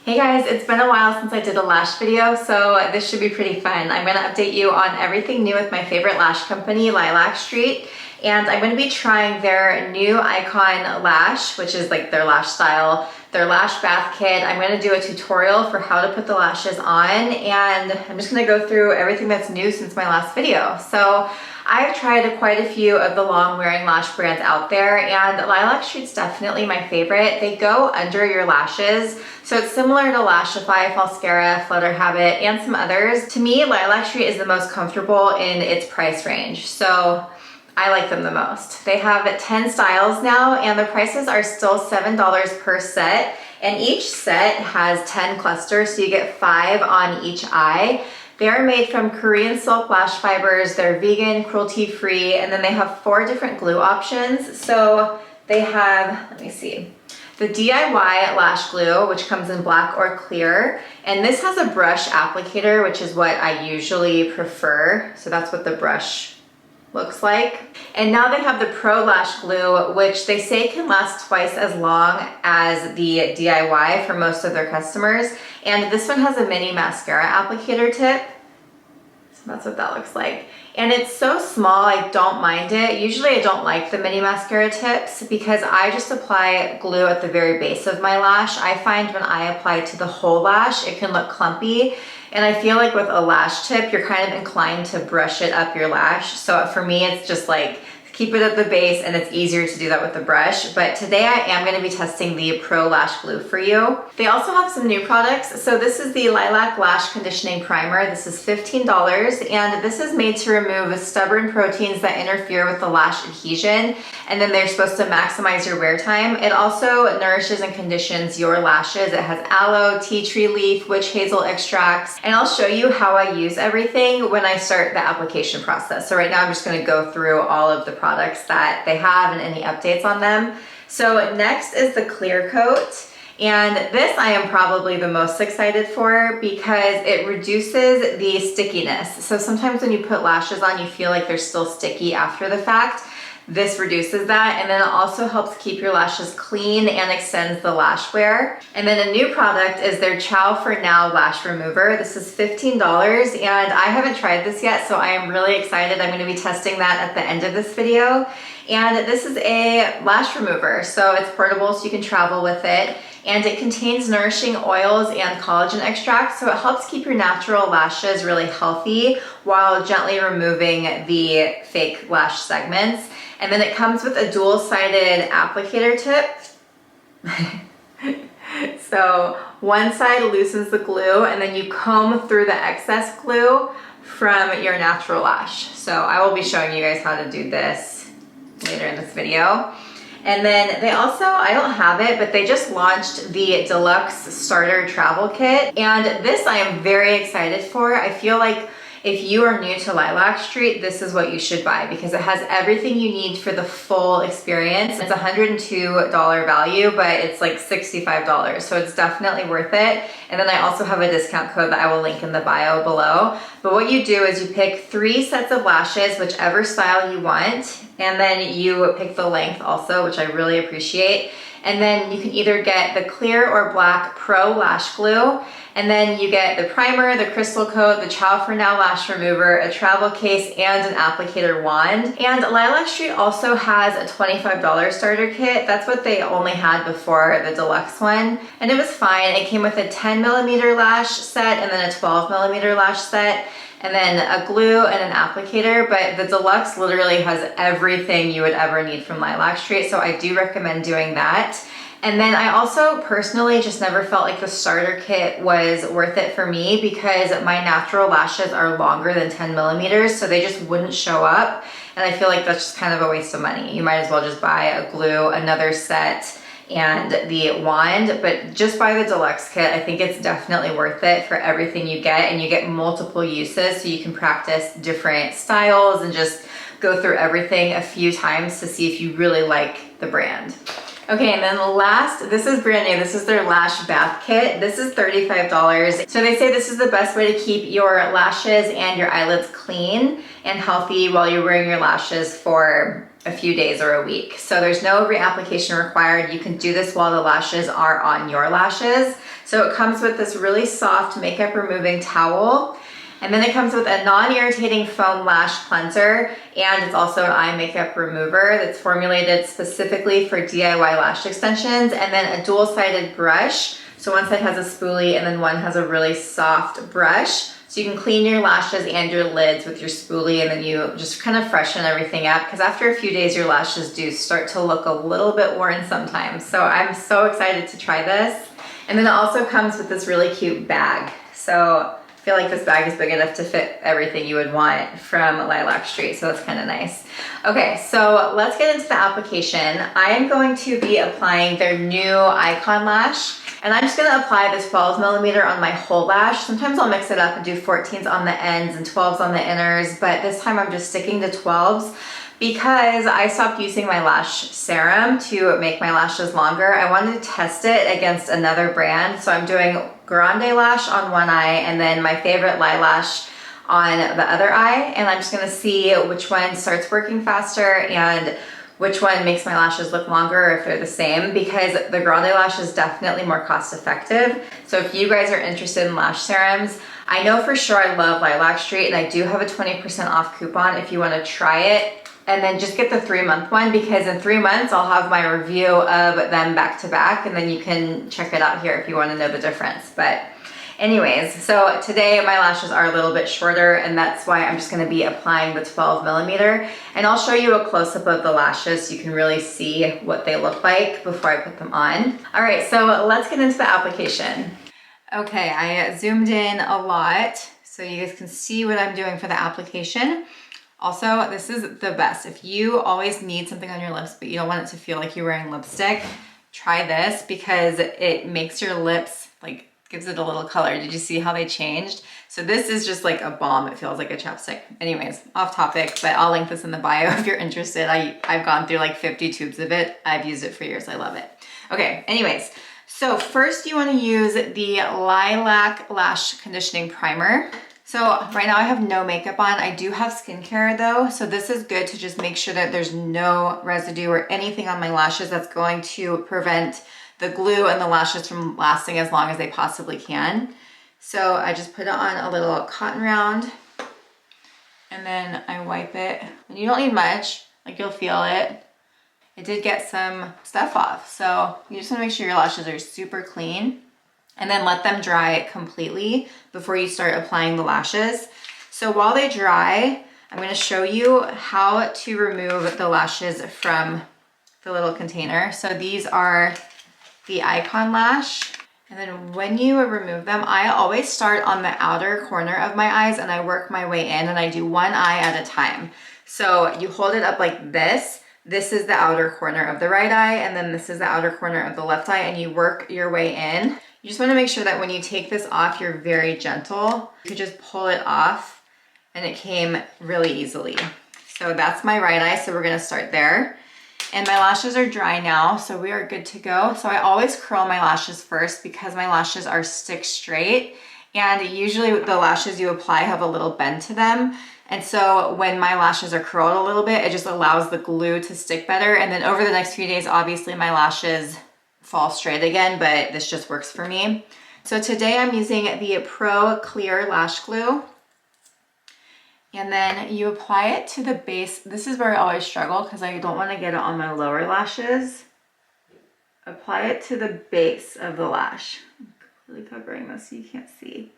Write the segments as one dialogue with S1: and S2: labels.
S1: Hey guys, it's been a while since I did a lash video, so this should be pretty fun. I'm going to update you on everything new with my favorite lash company, Lilac Street, and I'm going to be trying their new Icon Lash, which is like their lash style, their Lash Bath Kit. I'm going to do a tutorial for how to put the lashes on, and I'm just going to go through everything that's new since my last video. So I've tried quite a few of the long wearing lash brands out there, and Lilac Street's definitely my favorite. They go under your lashes, so it's similar to Lashify, Falscara, Flutter Habit, and some others. To me, Lilac Street is the most comfortable in its price range, so I like them the most. They have 10 styles now, and the prices are still $7 per set, and each set has 10 clusters, so you get 5 on each eye. They are made from Korean silk lash fibers, they're vegan, cruelty-free, and then they have 4 different glue options. So they have, let me see, the DIY lash glue, which comes in black or clear, and this has a brush applicator, which is what I usually prefer. So that's what the brush looks like. And now they have the Pro Lash Glue, which they say can last twice as long as the DIY for most of their customers. And this one has a mini mascara applicator tip. So that's what that looks like. And it's so small, I don't mind it. Usually I don't like the mini mascara tips because I just apply glue at the very base of my lash. I find when I apply to the whole lash, it can look clumpy. And I feel like with a lash tip, you're kind of inclined to brush it up your lash. So for me, it's just like, keep it at the base, and it's easier to do that with the brush. But today I am going to be testing the Pro Lash Glue for you. They also have some new products. So this is the Lilac Lash Conditioning Primer. This is $15, and this is made to remove stubborn proteins that interfere with the lash adhesion, and then they're supposed to maximize your wear time. It also nourishes and conditions your lashes. It has aloe, tea tree leaf, witch hazel extracts, and I'll show you how I use everything when I start the application process. So right now I'm just going to go through all of the products that they have and any updates on them. So next is the clear coat, and this I am probably the most excited for because it reduces the stickiness. So sometimes when you put lashes on, you feel like they're still sticky after the fact. This reduces that, and then it also helps keep your lashes clean and extends the lash wear. And then a new product is their Ciao For Now Lash Remover. This is $15, and I haven't tried this yet, so I am really excited. I'm going to be testing that at the end of this video. And this is a lash remover, so it's portable, so you can travel with it. And it contains nourishing oils and collagen extracts, so it helps keep your natural lashes really healthy while gently removing the fake lash segments. And then it comes with a dual-sided applicator tip. So one side loosens the glue, and then you comb through the excess glue from your natural lash. So I will be showing you guys how to do this later in this video. And then they also, I don't have it, but they just launched the Deluxe Starter Travel Kit. And this I am very excited for. I feel like if you are new to Lilac Street, this is what you should buy because it has everything you need for the full experience. It's a $102 value, but it's like $65, so it's definitely worth it. And then I also have a discount code that I will link in the bio below. But what you do is you pick 3 sets of lashes, whichever style you want, and then you pick the length also, which I really appreciate. And then you can either get the clear or black Pro Lash Glue, and then you get the primer, the crystal coat, the Ciao For Now Lash Remover, a travel case, and an applicator wand. And Lilac Street also has a $25 starter kit. That's what they only had before the deluxe one. And it was fine. It came with a 10mm lash set and then a 12mm lash set, and then a glue and an applicator, but the deluxe literally has everything you would ever need from Lilac Street, so I do recommend doing that. And then I also personally just never felt like the starter kit was worth it for me because my natural lashes are longer than 10mm, so they just wouldn't show up, and I feel like that's just kind of a waste of money. You might as well just buy a glue, another set, and the wand, but just buy the deluxe kit. I think it's definitely worth it for everything you get, and you get multiple uses, so you can practice different styles and just go through everything a few times to see if you really like the brand. Okay, and then last, this is brand new. This is their Lash Bath Kit. This is $35. So they say this is the best way to keep your lashes and your eyelids clean and healthy while you're wearing your lashes for a few days or a week. So there's no reapplication required. You can do this while the lashes are on your lashes. So it comes with this really soft makeup removing towel. And then it comes with a non-irritating foam lash cleanser, and it's also an eye makeup remover that's formulated specifically for DIY lash extensions, and then a dual-sided brush. So one side has a spoolie and then one has a really soft brush. So you can clean your lashes and your lids with your spoolie, and then you just kind of freshen everything up, because after a few days your lashes do start to look a little bit worn sometimes. So I'm so excited to try this. And then it also comes with this really cute bag. So I feel like this bag is big enough to fit everything you would want from Lilac Street, so that's kind of nice. Okay, so let's get into the application. I am going to be applying their new Icon Lash, and I'm just gonna apply this 12mm on my whole lash. Sometimes I'll mix it up and do 14s on the ends and 12s on the inners, but this time I'm just sticking to 12s because I stopped using my lash serum to make my lashes longer. I wanted to test it against another brand, so I'm doing Grande Lash on one eye and then my favorite Lilash on the other eye, and I'm just gonna see which one starts working faster and which one makes my lashes look longer, or if they're the same, because the Grande Lash is definitely more cost effective. So if you guys are interested in lash serums, I know for sure I love Lilac Street, and I do have a 20% off coupon if you wanna try it. And then just get the 3-month one, because in 3 months I'll have my review of them back to back, and then you can check it out here if you want to know the difference. But anyways, so today my lashes are a little bit shorter, and that's why I'm just going to be applying the 12mm, and I'll show you a close-up of the lashes so you can really see what they look like before I put them on. All right, so let's get into the application. Okay, I zoomed in a lot so you guys can see what I'm doing for the application. Also, this is the best. If you always need something on your lips, but you don't want it to feel like you're wearing lipstick, try this, because it makes your lips, like, gives it a little color. Did you see how they changed? So this is just like a balm. It feels like a chapstick. Anyways, off topic, but I'll link this in the bio if you're interested. I've gone through like 50 tubes of it. I've used it for years. I love it. Okay, anyways. So first you want to use the Lilac Lash Conditioning Primer. So right now I have no makeup on. I do have skincare though, so this is good to just make sure that there's no residue or anything on my lashes that's going to prevent the glue and the lashes from lasting as long as they possibly can. So I just put it on a little cotton round, and then I wipe it. And you don't need much, like you'll feel it. It did get some stuff off, so you just want to make sure your lashes are super clean. And then let them dry completely before you start applying the lashes. So while they dry, I'm going to show you how to remove the lashes from the little container. So these are the Icon Lash. And then when you remove them, I always start on the outer corner of my eyes and I work my way in, and I do one eye at a time. So you hold it up like this. This is the outer corner of the right eye, and then this is the outer corner of the left eye, and you work your way in. You just want to make sure that when you take this off, you're very gentle. You could just pull it off, and it came really easily. So that's my right eye, so we're going to start there. And my lashes are dry now, so we are good to go. So I always curl my lashes first because my lashes are stick straight, and usually the lashes you apply have a little bend to them. And so when my lashes are curled a little bit, it just allows the glue to stick better. And then over the next few days, obviously my lashes fall straight again, but this just works for me. So today I'm using the Pro Clear Lash Glue. And then you apply it to the base. This is where I always struggle because I don't want to get it on my lower lashes. Apply it to the base of the lash. I'm completely covering this so you can't see.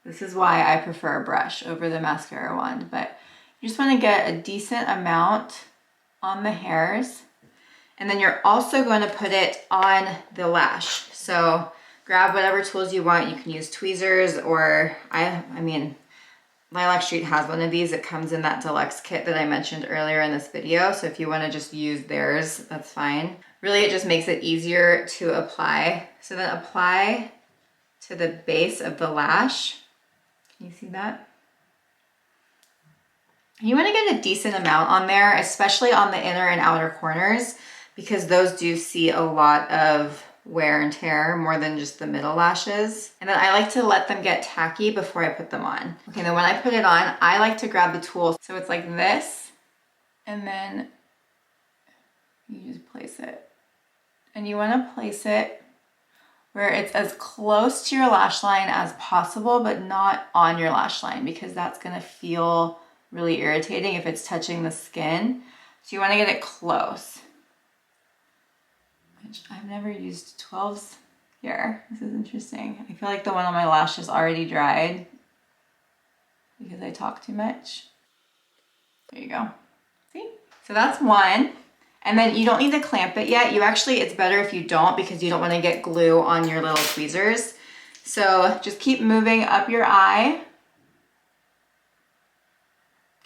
S1: This is why I prefer a brush over the mascara wand, but you just want to get a decent amount on the hairs. And then you're also going to put it on the lash. So grab whatever tools you want. You can use tweezers, or I mean, Lilac Street has one of these. It comes in that deluxe kit that I mentioned earlier in this video. So if you want to just use theirs, that's fine. Really, it just makes it easier to apply. So then apply to the base of the lash. Can you see that? You want to get a decent amount on there, especially on the inner and outer corners, because those do see a lot of wear and tear more than just the middle lashes. And then I like to let them get tacky before I put them on. Okay, then when I put it on, I like to grab the tool. So it's like this, and then you just place it. And you want to place it where it's as close to your lash line as possible, but not on your lash line, because that's going to feel really irritating if it's touching the skin. So you want to get it close. Which I've never used 12s here. This is interesting. I feel like the one on my lash is already dried because I talk too much. There you go. See? So that's one. And then you don't need to clamp it yet. You actually, it's better if you don't, because you don't want to get glue on your little tweezers. So just keep moving up your eye.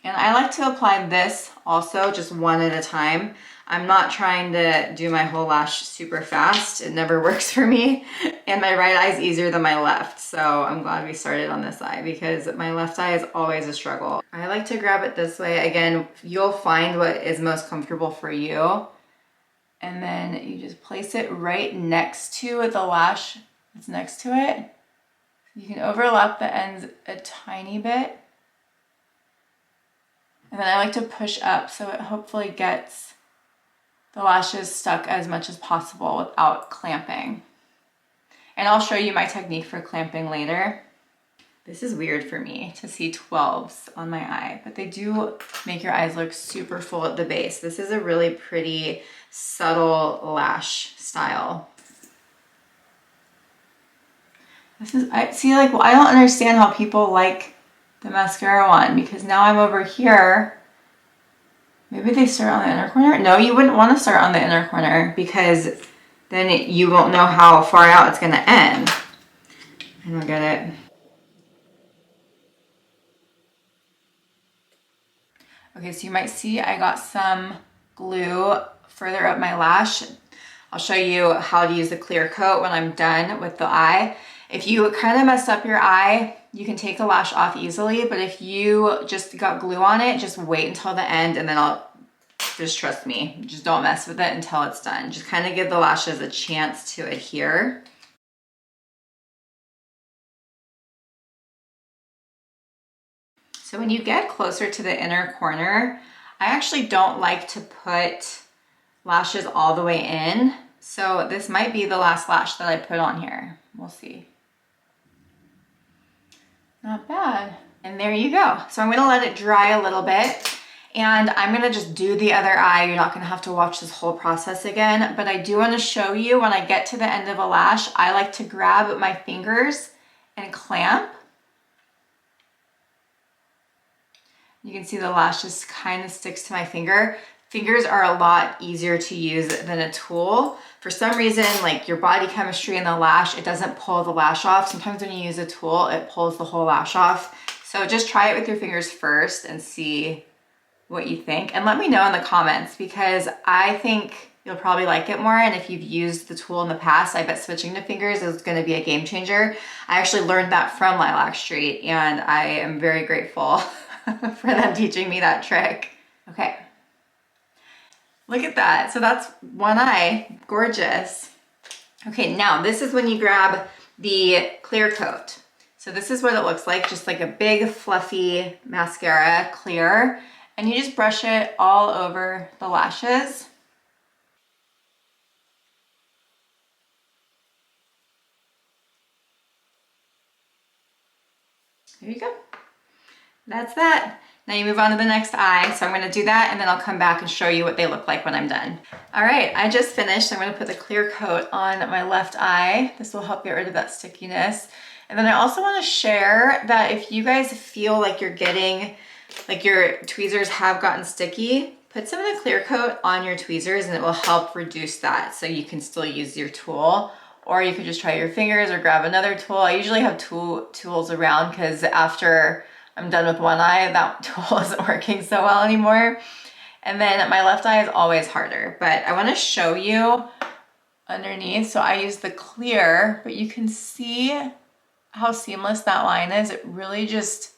S1: And I like to apply this also just one at a time. I'm not trying to do my whole lash super fast. It never works for me. And my right eye is easier than my left. So I'm glad we started on this eye, because my left eye is always a struggle. I like to grab it this way. Again, you'll find what is most comfortable for you. And then you just place it right next to the lash that's next to it. You can overlap the ends a tiny bit. And then I like to push up so it hopefully gets the lashes stuck as much as possible without clamping. And I'll show you my technique for clamping later. This is weird for me to see 12s on my eye, but they do make your eyes look super full at the base. This is a really pretty subtle lash style. This is, I don't understand how people like the mascara one, because now I'm over here. Maybe they start on the inner corner? No, you wouldn't want to start on the inner corner, because then you won't know how far out it's going to end. I don't get it. Okay, so you might see I got some glue further up my lash. I'll show you how to use the clear coat when I'm done with the eye. If you kind of messed up your eye, you can take the lash off easily, but if you just got glue on it, just wait until the end, and then just trust me, just don't mess with it until it's done. Just kind of give the lashes a chance to adhere. So when you get closer to the inner corner, I actually don't like to put lashes all the way in. So this might be the last lash that I put on here. We'll see. Not bad. And there you go. So I'm gonna let it dry a little bit, and I'm gonna just do the other eye. You're not gonna have to watch this whole process again, but I do wanna show you when I get to the end of a lash, I like to grab my fingers and clamp. You can see the lash just kind of sticks to my finger. Fingers are a lot easier to use than a tool. For some reason, like your body chemistry in the lash, it doesn't pull the lash off. Sometimes when you use a tool, it pulls the whole lash off. So just try it with your fingers first and see what you think. And let me know in the comments, because I think you'll probably like it more. And if you've used the tool in the past, I bet switching to fingers is gonna be a game changer. I actually learned that from Lilac Street, and I am very grateful for them teaching me that trick. Okay. Look at that. So that's one eye. Gorgeous. Okay, now this is when you grab the clear coat. So this is what it looks like, just like a big fluffy mascara, clear, and you just brush it all over the lashes. There you go. That's that. Now you move on to the next eye. So I'm gonna do that, and then I'll come back and show you what they look like when I'm done. All right, I just finished. I'm gonna put the clear coat on my left eye. This will help get rid of that stickiness. And then I also wanna share that if you guys feel like you're getting, like your tweezers have gotten sticky, put some of the clear coat on your tweezers and it will help reduce that, so you can still use your tool. Or you could just try your fingers or grab another tool. I usually have tools around, because after I'm done with one eye, that tool isn't working so well anymore. And then my left eye is always harder, but I wanna show you underneath. So I use the clear, but you can see how seamless that line is. It really just,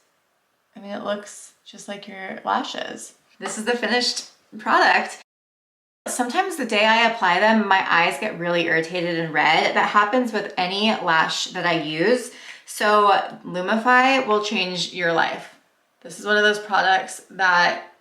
S1: I mean, it looks just like your lashes. This is the finished product. Sometimes the day I apply them, my eyes get really irritated and red. That happens with any lash that I use. So Lumify will change your life. This is one of those products that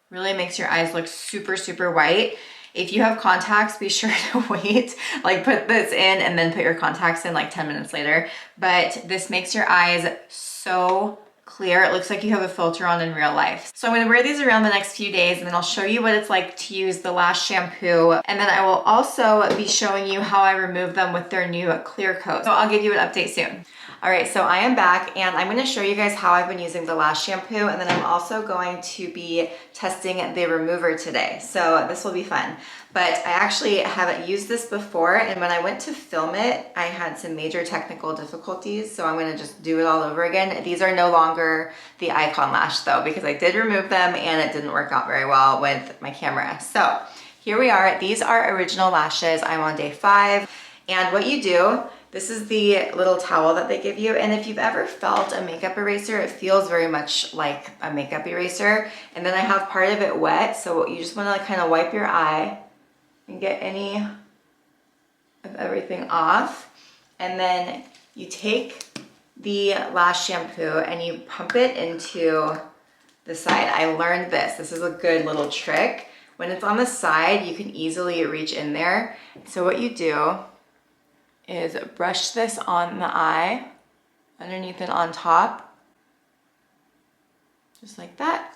S1: Really makes your eyes look super, super white. If you have contacts, be sure to wait, like put this in and then put your contacts in like 10 minutes later. But this makes your eyes so clear. It looks like you have a filter on in real life. So I'm gonna wear these around the next few days and then I'll show you what it's like to use the Lash shampoo. And then I will also be showing you how I remove them with their new clear coat. So I'll give you an update soon. All right, so I am back and I'm gonna show you guys how I've been using the Lash shampoo, and then I'm also going to be testing the remover today. So this will be fun. But I actually haven't used this before, and when I went to film it, I had some major technical difficulties, so I'm gonna just do it all over again. These are no longer the Icon Lash though, because I did remove them and it didn't work out very well with my camera. So here we are. These are original lashes. I'm on day 5, and what you do, this is the little towel that they give you, and if you've ever felt a makeup eraser, it feels very much like a makeup eraser. And then I have part of it wet, so you just want to kind of wipe your eye and get any of everything off. And then you take the Lash shampoo and you pump it into the side. I learned this. This is a good little trick. When it's on the side, you can easily reach in there. So what you do is brush this on the eye, underneath and on top, just like that.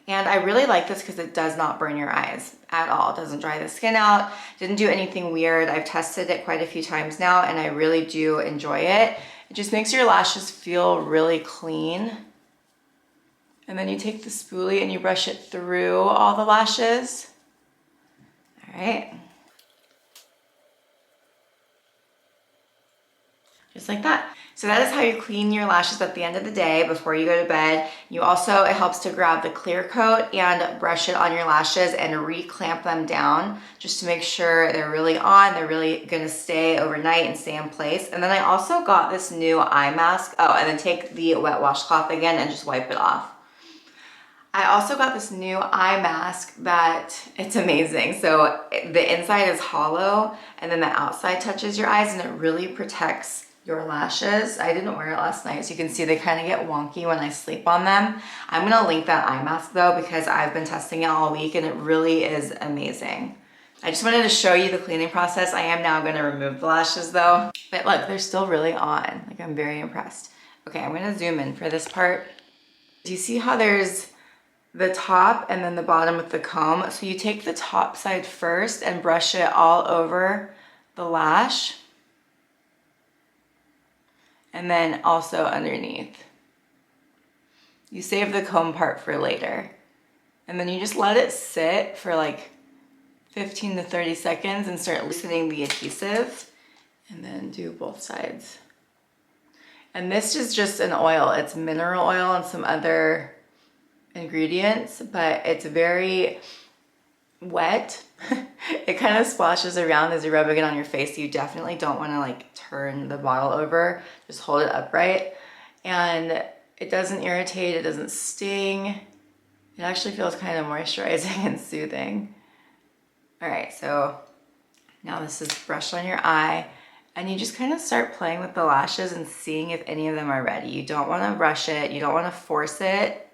S1: And I really like this because it does not burn your eyes at all. It doesn't dry the skin out, didn't do anything weird. I've tested it quite a few times now and I really do enjoy it. It just makes your lashes feel really clean. And then you take the spoolie and you brush it through all the lashes. All right. Just like that. So that is how you clean your lashes at the end of the day before you go to bed. You also, it helps to grab the clear coat and brush it on your lashes and re-clamp them down just to make sure they're really on, they're really gonna stay overnight and stay in place. And then I also got this new eye mask. Oh, and then take the wet washcloth again and just wipe it off. I also got this new eye mask that it's amazing. So the inside is hollow and then the outside touches your eyes and it really protects your lashes. I didn't wear it last night, so you can see they kind of get wonky when I sleep on them. I'm gonna link that eye mask though because I've been testing it all week and it really is amazing. I just wanted to show you the cleaning process. I am now gonna remove the lashes though. But look, they're still really on. Like, I'm very impressed. Okay, I'm gonna zoom in for this part. Do you see how there's the top and then the bottom with the comb? So you take the top side first and brush it all over the lash. And then also underneath. You save the comb part for later. And then you just let it sit for like 15 to 30 seconds and start loosening the adhesive. And then do both sides. And this is just an oil. It's mineral oil and some other ingredients, but it's very wet. It kind of splashes around as you're rubbing it on your face. You definitely don't want to like turn the bottle over. Just hold it upright. And it doesn't irritate, it doesn't sting. It actually feels kind of moisturizing and soothing. All right, so now this is brushed on your eye and you just kind of start playing with the lashes and seeing if any of them are ready. You don't want to rush it, you don't want to force it.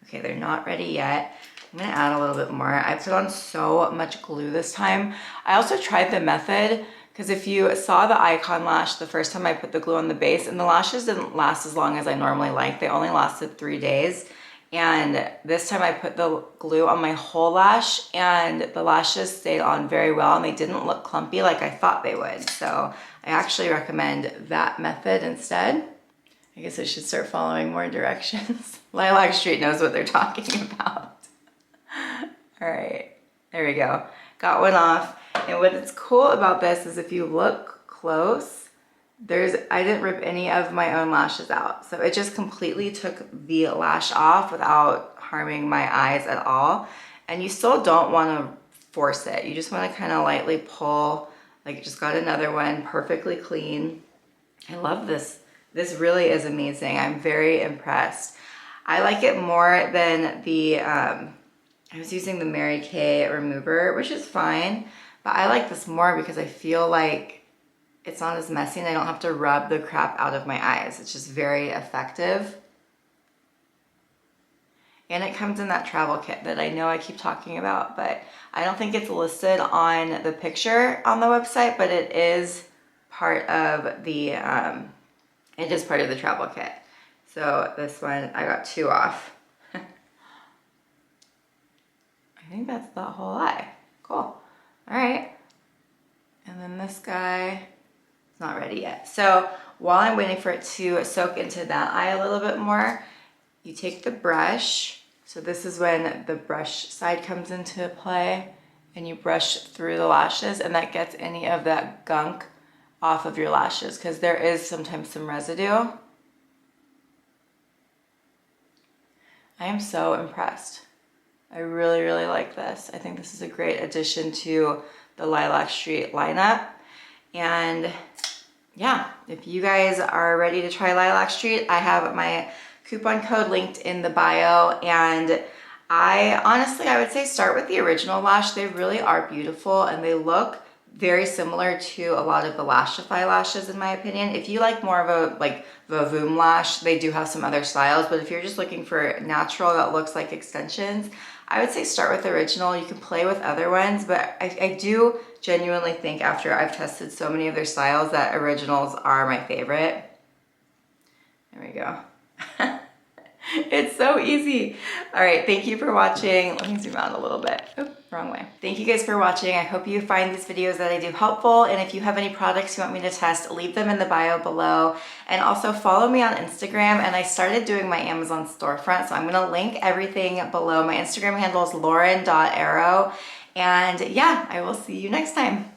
S1: Okay, they're not ready yet. I'm gonna add a little bit more. I put on so much glue this time. I also tried the method because if you saw the Icon Lash the first time I put the glue on the base, and the lashes didn't last as long as I normally like. They only lasted 3 days. And this time I put the glue on my whole lash and the lashes stayed on very well and they didn't look clumpy like I thought they would. So I actually recommend that method instead. I guess I should start following more directions. Lilac Street knows what they're talking about. All right, there we go. Got one off. And what's cool about this is if you look close, I didn't rip any of my own lashes out. So it just completely took the lash off without harming my eyes at all. And you still don't want to force it. You just want to kind of lightly pull, like you just got another one, perfectly clean. I love this. This really is amazing. I'm very impressed. I like it more than the, I was using the Mary Kay remover, which is fine, but I like this more because I feel like it's not as messy and I don't have to rub the crap out of my eyes. It's just very effective. And it comes in that travel kit that I know I keep talking about, but I don't think it's listed on the picture on the website, but it is part of the travel kit. So this one, I got 2 off. I think that's the whole eye. Cool. All right. And then this guy is not ready yet. So while I'm waiting for it to soak into that eye a little bit more, you take the brush. So this is when the brush side comes into play, and you brush through the lashes, and that gets any of that gunk off of your lashes, because there is sometimes some residue. I am so impressed. I really, really like this. I think this is a great addition to the Lilac Street lineup. And yeah, if you guys are ready to try Lilac Street, I have my coupon code linked in the bio. And I would say start with the original lash. They really are beautiful, and they look very similar to a lot of the Lashify lashes, in my opinion. If you like more of a Vavoom lash, they do have some other styles, but if you're just looking for natural that looks like extensions, I would say start with the original. You can play with other ones, but I do genuinely think, after I've tested so many of their styles, that originals are my favorite. There we go. It's so easy. All right, thank you for watching. Let me zoom out a little bit. Oop, wrong way. Thank you guys for watching. I hope you find these videos that I do helpful. And if you have any products you want me to test, leave them in the bio below. And also follow me on Instagram. And I started doing my Amazon storefront, so I'm gonna link everything below. My Instagram handle is lauren.arrow. And yeah, I will see you next time.